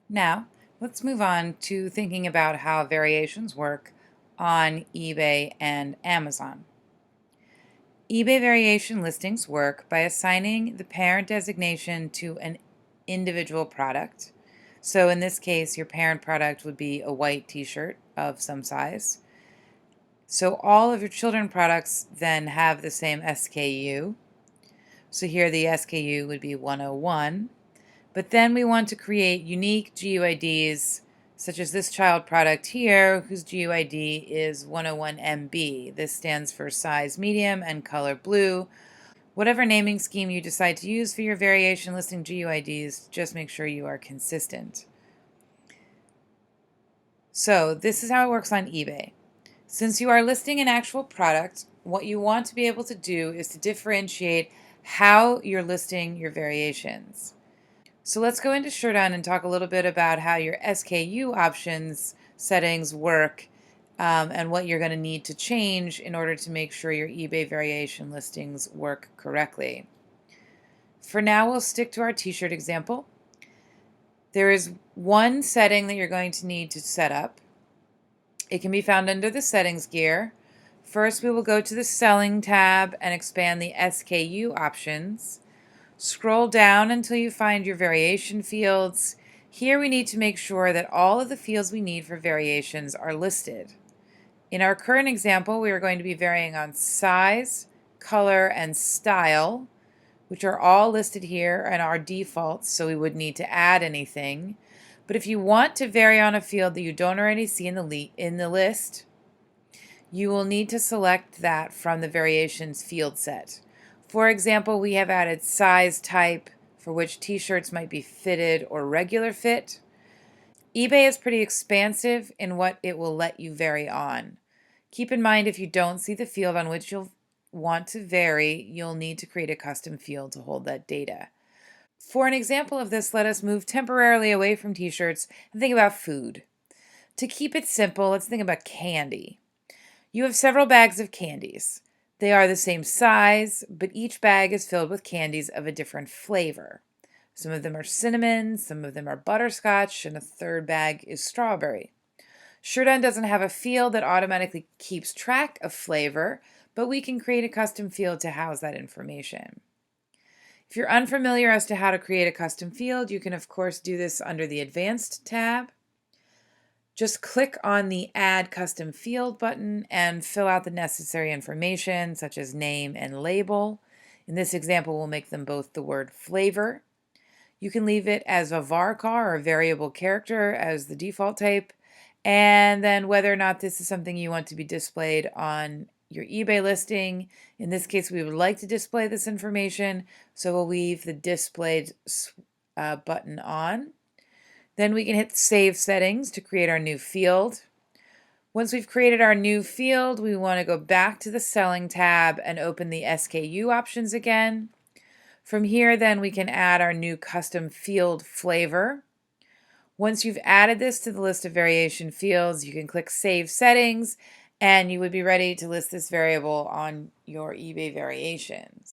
Now, let's move on to thinking about how variations work on eBay and Amazon. eBay variation listings work by assigning the parent designation to an individual product. So in this case, your parent product would be a white t-shirt of some size. So all of your children products then have the same SKU. So here the SKU would be 101. But then we want to create unique GUIDs, such as this child product here, whose GUID is 101MB. This stands for size medium and color blue. Whatever naming scheme you decide to use for your variation listing GUIDs, just make sure you are consistent. So this is how it works on eBay. Since you are listing an actual product, what you want to be able to do is to differentiate how you're listing your variations. So let's go into SureDone and talk a little bit about how your SKU options settings work and what you're going to need to change in order to make sure your eBay variation listings work correctly. For now, we'll stick to our t-shirt example. There is one setting that you're going to need to set up. It can be found under the settings gear. First, we will go to the selling tab and expand the SKU options. Scroll down until you find your variation fields. Here we need to make sure that all of the fields we need for variations are listed. In our current example, we are going to be varying on size, color, and style, which are all listed here and are defaults, so we would need to add anything. But if you want to vary on a field that you don't already see in the list, you will need to select that from the variations field set. For example, we have added size type for which t-shirts might be fitted or regular fit. eBay is pretty expansive in what it will let you vary on. Keep in mind, if you don't see the field on which you'll want to vary, you'll need to create a custom field to hold that data. For an example of this, let us move temporarily away from t-shirts and think about food. To keep it simple, let's think about candy. You have several bags of candies. They are the same size, but each bag is filled with candies of a different flavor. Some of them are cinnamon, some of them are butterscotch, and a third bag is strawberry. SureDone doesn't have a field that automatically keeps track of flavor, but we can create a custom field to house that information. If you're unfamiliar as to how to create a custom field, you can of course do this under the Advanced tab. Just click on the Add Custom Field button and fill out the necessary information, such as name and label. In this example, we'll make them both the word flavor. You can leave it as a varchar or variable character as the default type, and then whether or not this is something you want to be displayed on your eBay listing. In this case, we would like to display this information, so we'll leave the displayed button on. Then we can hit Save Settings to create our new field. Once we've created our new field, we want to go back to the Selling tab and open the SKU options again. From here, then, we can add our new custom field flavor. Once you've added this to the list of variation fields, you can click Save Settings, and you would be ready to list this variable on your eBay variations.